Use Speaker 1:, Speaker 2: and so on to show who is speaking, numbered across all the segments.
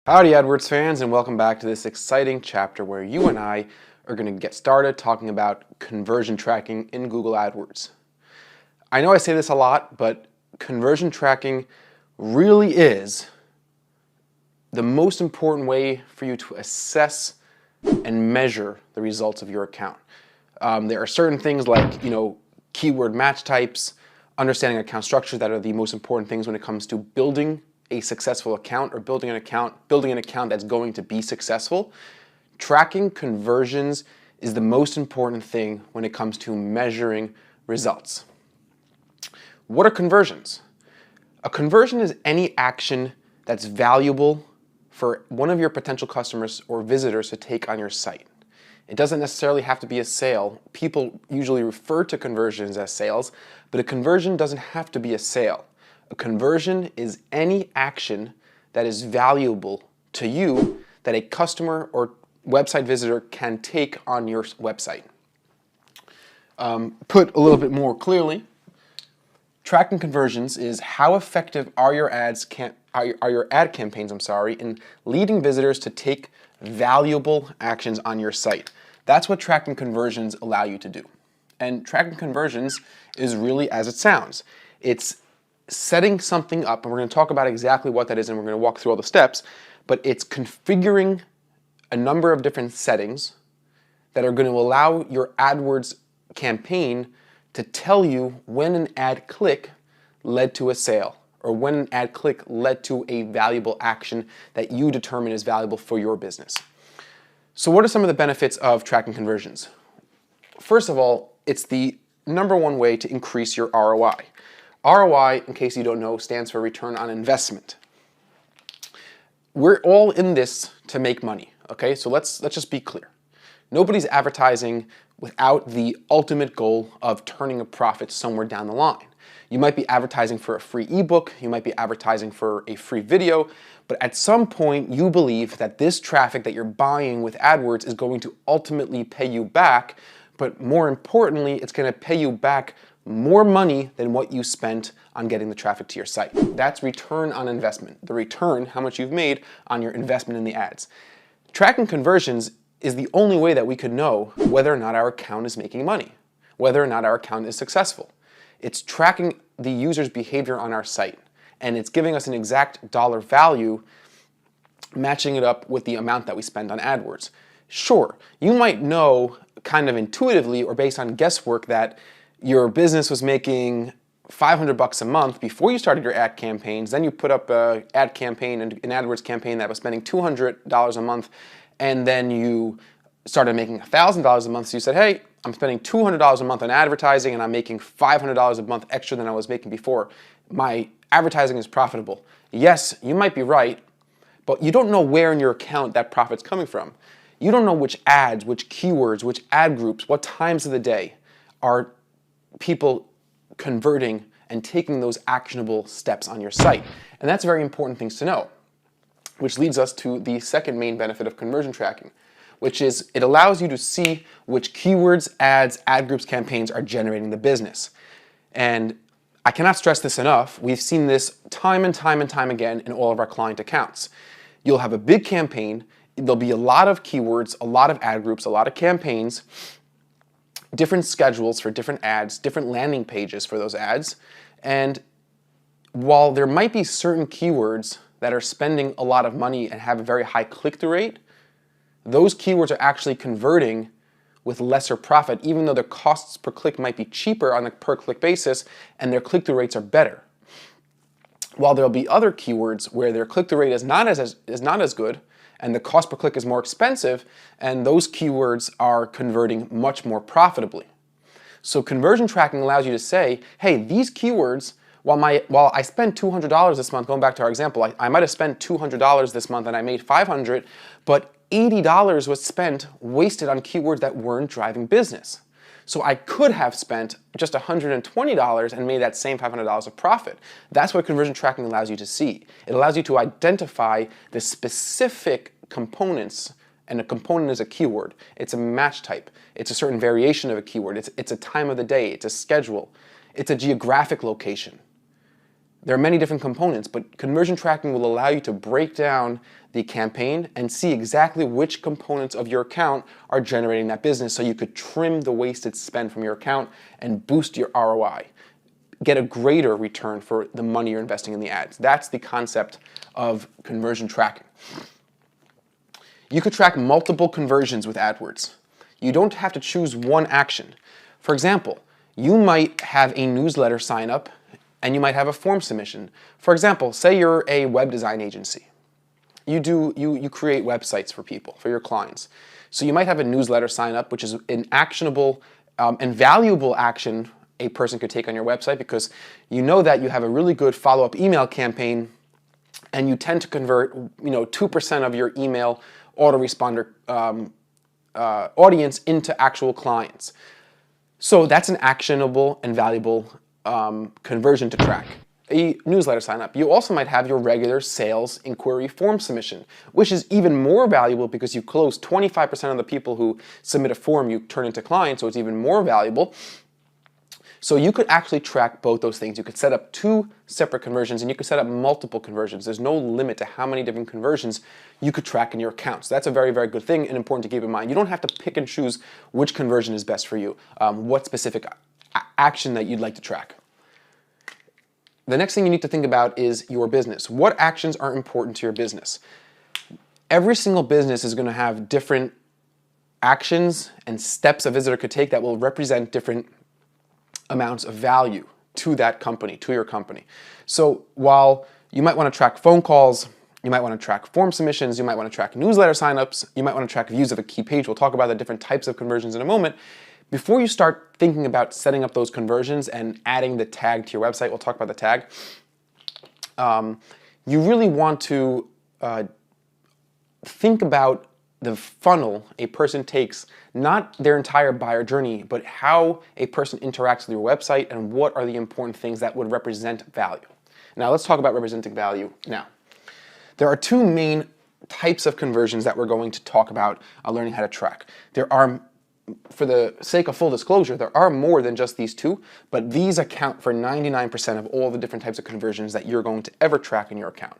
Speaker 1: Howdy AdWords fans, and welcome back to this exciting chapter where you and I are going to get started talking about conversion tracking in Google AdWords. I know I say this a lot, but conversion tracking really is the most important way for you to assess and measure the results of your account. There are certain things like, keyword match types, understanding account structures that are the most important things when it comes to building a successful account or building an account that's going to be successful. Tracking conversions is the most important thing when it comes to measuring results. What are conversions? A conversion is any action that's valuable for one of your potential customers or visitors to take on your site. It doesn't necessarily have to be a sale. People usually refer to conversions as sales, but a conversion doesn't have to be a sale. A conversion is any action that is valuable to you that a customer or website visitor can take on your website. Put a little bit more clearly, tracking conversions is how effective are your ad campaigns, in leading visitors to take valuable actions on your site. That's what tracking conversions allow you to do. And tracking conversions is really as it sounds. It's setting something up, and we're going to talk about exactly what that is, and we're going to walk through all the steps, but it's configuring a number of different settings that are going to allow your AdWords campaign to tell you when an ad click led to a sale, or when an ad click led to a valuable action that you determine is valuable for your business. So what are some of the benefits of tracking conversions? First of all, it's the number one way to increase your ROI. ROI, in case you don't know, stands for return on investment. We're all in this to make money, okay? So let's just be clear. Nobody's advertising without the ultimate goal of turning a profit somewhere down the line. You might be advertising for a free ebook, you might be advertising for a free video, but at some point you believe that this traffic that you're buying with AdWords is going to ultimately pay you back, but more importantly, it's going to pay you back more money than what you spent on getting the traffic to your site. That's return on investment. The return, how much you've made on your investment in the ads. Tracking conversions is the only way that we could know whether or not our account is making money, whether or not our account is successful. It's tracking the user's behavior on our site, and it's giving us an exact dollar value, matching it up with the amount that we spend on AdWords. Sure, you might know kind of intuitively or based on guesswork that your business was making $500 a month before you started your ad campaigns, then you put up an ad campaign, an AdWords campaign that was spending $200 a month, and then you started making $1,000 a month, so you said, hey, I'm spending $200 a month on advertising and I'm making $500 a month extra than I was making before. My advertising is profitable. Yes, you might be right, but you don't know where in your account that profit's coming from. You don't know which ads, which keywords, which ad groups, what times of the day are people converting and taking those actionable steps on your site. And that's very important things to know, which leads us to the second main benefit of conversion tracking, which is it allows you to see which keywords, ads, ad groups, campaigns are generating the business. And I cannot stress this enough. We've seen this time and time and time again in all of our client accounts. You'll have a big campaign, there'll be a lot of keywords, a lot of ad groups, a lot of campaigns, different schedules for different ads, different landing pages for those ads. And while there might be certain keywords that are spending a lot of money and have a very high click-through rate, those keywords are actually converting with lesser profit, even though their costs per click might be cheaper on a per-click basis and their click-through rates are better. While there'll be other keywords where their click-through rate is not as good, and the cost per click is more expensive, and those keywords are converting much more profitably. So conversion tracking allows you to say, hey, these keywords, while I spent $200 this month, going back to our example, I might have spent $200 this month and I made $500, but $80 was spent wasted on keywords that weren't driving business. So I could have spent just $120 and made that same $500 of profit. That's what conversion tracking allows you to see. It allows you to identify the specific components, and a component is a keyword. It's a match type. It's a certain variation of a keyword. It's a time of the day. It's a schedule. It's a geographic location. There are many different components, but conversion tracking will allow you to break down the campaign and see exactly which components of your account are generating that business so you could trim the wasted spend from your account and boost your ROI. Get a greater return for the money you're investing in the ads. That's the concept of conversion tracking. You could track multiple conversions with AdWords. You don't have to choose one action. For example, you might have a newsletter sign up and you might have a form submission. For example, say you're a web design agency. You create websites for people, for your clients. So you might have a newsletter sign up, which is an actionable and valuable action a person could take on your website because you know that you have a really good follow-up email campaign and you tend to convert 2% of your email autoresponder audience into actual clients. So that's an actionable and valuable conversion to track. A newsletter sign up. You also might have your regular sales inquiry form submission, which is even more valuable because you close 25% of the people who submit a form you turn into clients, so it's even more valuable. So you could actually track both those things. You could set up 2 separate conversions and you could set up multiple conversions. There's no limit to how many different conversions you could track in your account. So that's a very, very good thing and important to keep in mind. You don't have to pick and choose which conversion is best for you, what specific action that you'd like to track. The next thing you need to think about is your business. What actions are important to your business? Every single business is going to have different actions and steps a visitor could take that will represent different amounts of value to that company, to your company. So while you might want to track phone calls, you might want to track form submissions, you might want to track newsletter signups, you might want to track views of a key page. We'll talk about the different types of conversions in a moment. Before you start thinking about setting up those conversions and adding the tag to your website, we'll talk about the tag, you really want to think about the funnel a person takes, not their entire buyer journey, but how a person interacts with your website and what are the important things that would represent value. Now let's talk about representing value now. There are 2 main types of conversions that we're going to talk about learning how to track. There are, for the sake of full disclosure, there are more than just these 2, but these account for 99% of all the different types of conversions that you're going to ever track in your account.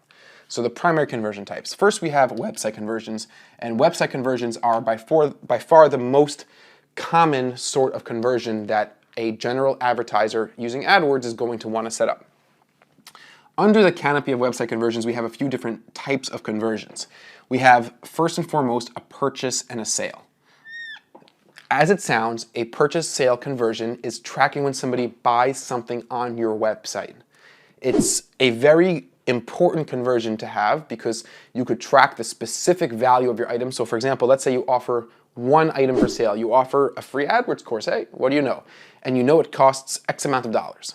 Speaker 1: So the primary conversion types. First, we have website conversions, and website conversions are by far the most common sort of conversion that a general advertiser using AdWords is going to want to set up. Under the canopy of website conversions, we have a few different types of conversions. We have, first and foremost, a purchase and a sale. As it sounds, a purchase-sale conversion is tracking when somebody buys something on your website. It's a very important conversion to have because you could track the specific value of your item. So for example, let's say you offer 1 item for sale. You offer a free AdWords course. Hey, what do you know? And you know it costs X amount of dollars.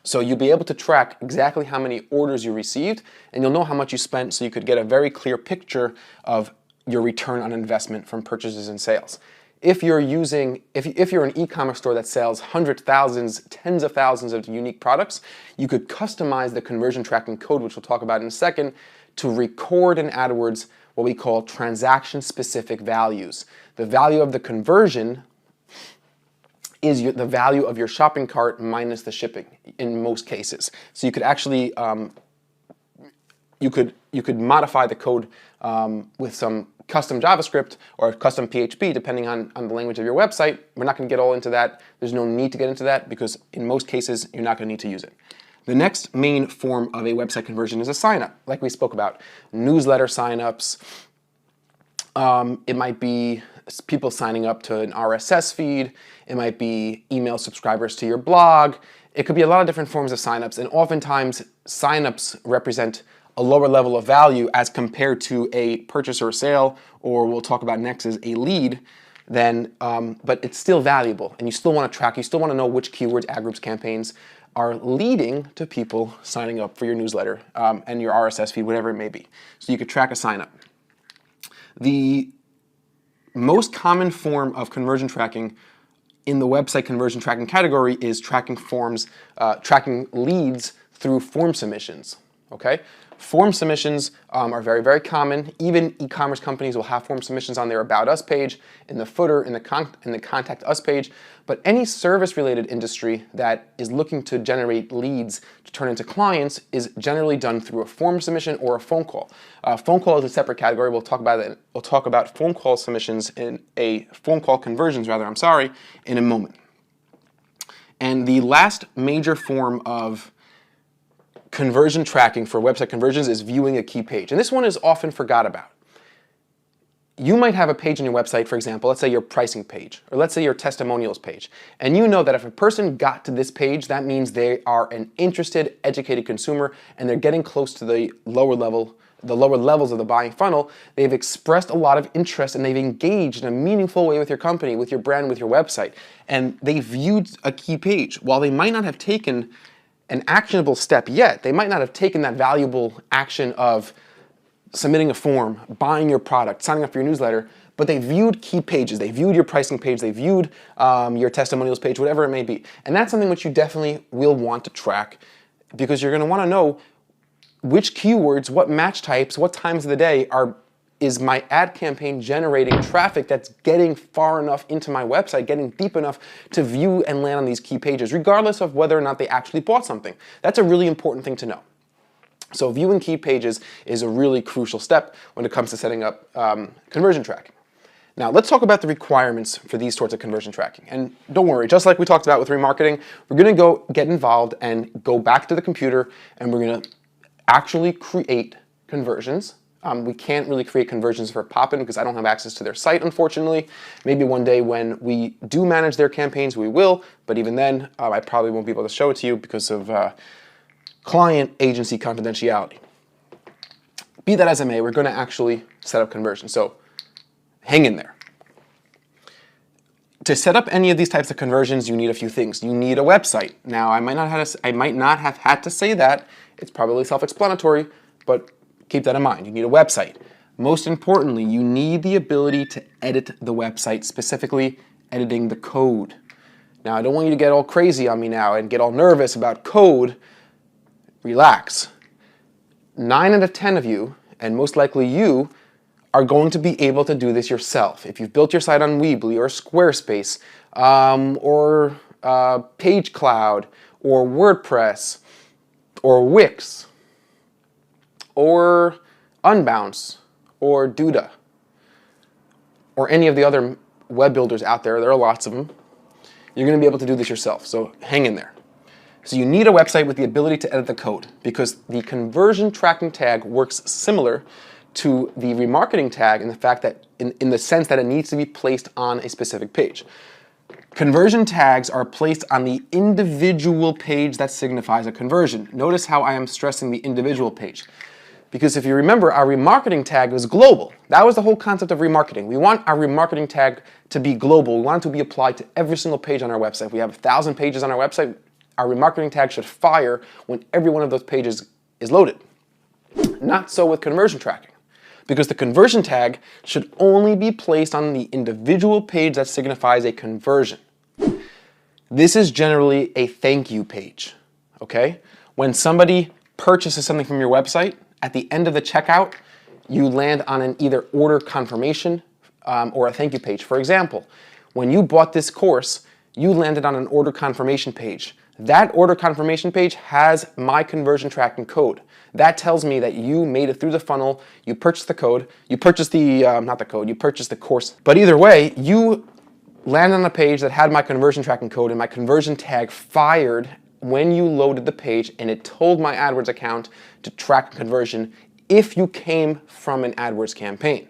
Speaker 1: So you'll be able to track exactly how many orders you received and you'll know how much you spent so you could get a very clear picture of your return on investment from purchases and sales. If you're an e-commerce store that sells hundreds, thousands, tens of thousands of unique products, you could customize the conversion tracking code, which we'll talk about in a second, to record in AdWords what we call transaction-specific values. The value of the conversion is the value of your shopping cart minus the shipping in most cases. So you could actually you could modify the code with some custom JavaScript or custom PHP, depending on the language of your website. We're not going to get all into that. There's no need to get into that because in most cases, you're not going to need to use it. The next main form of a website conversion is a sign-up, like we spoke about. Newsletter sign-ups. It might be people signing up to an RSS feed. It might be email subscribers to your blog. It could be a lot of different forms of sign-ups, and oftentimes sign-ups represent a lower level of value as compared to a purchase or a sale, or we'll talk about next as a lead, but it's still valuable, and you still want to track, you still want to know which keywords ad groups campaigns are leading to people signing up for your newsletter and your RSS feed, whatever it may be. So you could track a sign-up. The most common form of conversion tracking in the website conversion tracking category is tracking leads through form submissions. okay? Form submissions are very, very common. Even e-commerce companies will have form submissions on their About Us page, in the footer, in the Contact Us page. But any service-related industry that is looking to generate leads to turn into clients is generally done through a form submission or a phone call. Phone call is a separate category. We'll talk about it. We'll talk about phone call submissions phone call conversions, in a moment. And the last major form of conversion tracking for website conversions is viewing a key page. And this one is often forgot about. You might have a page on your website, for example, let's say your pricing page, or let's say your testimonials page. And you know that if a person got to this page, that means they are an interested, educated consumer, and they're getting close to the lower levels of the buying funnel. They've expressed a lot of interest and they've engaged in a meaningful way with your company, with your brand, with your website. And they viewed a key page. While they might not have taken an actionable step yet, they might not have taken that valuable action of submitting a form, buying your product, signing up for your newsletter, but they viewed key pages. They viewed your pricing page, they viewed your testimonials page, whatever it may be. And that's something which you definitely will want to track, because you're gonna wanna know which keywords, what match types, what times of the day is my ad campaign generating traffic that's getting far enough into my website, getting deep enough to view and land on these key pages, regardless of whether or not they actually bought something. That's a really important thing to know. So viewing key pages is a really crucial step when it comes to setting up conversion tracking. Now let's talk about the requirements for these sorts of conversion tracking. And don't worry, just like we talked about with remarketing, we're gonna go get involved and go back to the computer and we're gonna actually create conversions. We can't really create conversions for Poppin because I don't have access to their site, unfortunately. Maybe one day when we do manage their campaigns, we will, but even then, I probably won't be able to show it to you because of client agency confidentiality. Be that as it may, we're going to actually set up conversions, so hang in there. To set up any of these types of conversions, you need a few things. You need a website. Now, I might not have had to say that. It's probably self-explanatory, but keep that in mind. You need a website. Most importantly, you need the ability to edit the website, specifically editing the code. Now, I don't want you to get all crazy on me now and get all nervous about code. Relax. 9 out of 10 of you, and most likely you, are going to be able to do this yourself. If you've built your site on Weebly or Squarespace or PageCloud or WordPress or Wix or Unbounce or Duda or any of the other web builders out there, there are lots of them, you're going to be able to do this yourself, so hang in there. So you need a website with the ability to edit the code, because the conversion tracking tag works similar to the remarketing tag in the fact that, in the sense that it needs to be placed on a specific page. Conversion tags are placed on the individual page that signifies a conversion. Notice how I am stressing the individual page. Because if you remember, our remarketing tag was global. That was the whole concept of remarketing. We want our remarketing tag to be global. We want it to be applied to every single page on our website. We have 1,000 pages on our website. Our remarketing tag should fire when every one of those pages is loaded. Not so with conversion tracking, because the conversion tag should only be placed on the individual page that signifies a conversion. This is generally a thank you page, okay? When somebody purchases something from your website, at the end of the checkout, you land on an either order confirmation or a thank you page. For example, when you bought this course, you landed on an order confirmation page. That order confirmation page has my conversion tracking code. That tells me that you made it through the funnel, you purchased the code, you purchased you purchased the course. But either way, you landed on a page that had my conversion tracking code, and my conversion tag fired when you loaded the page, and it told my AdWords account to track conversion if you came from an AdWords campaign.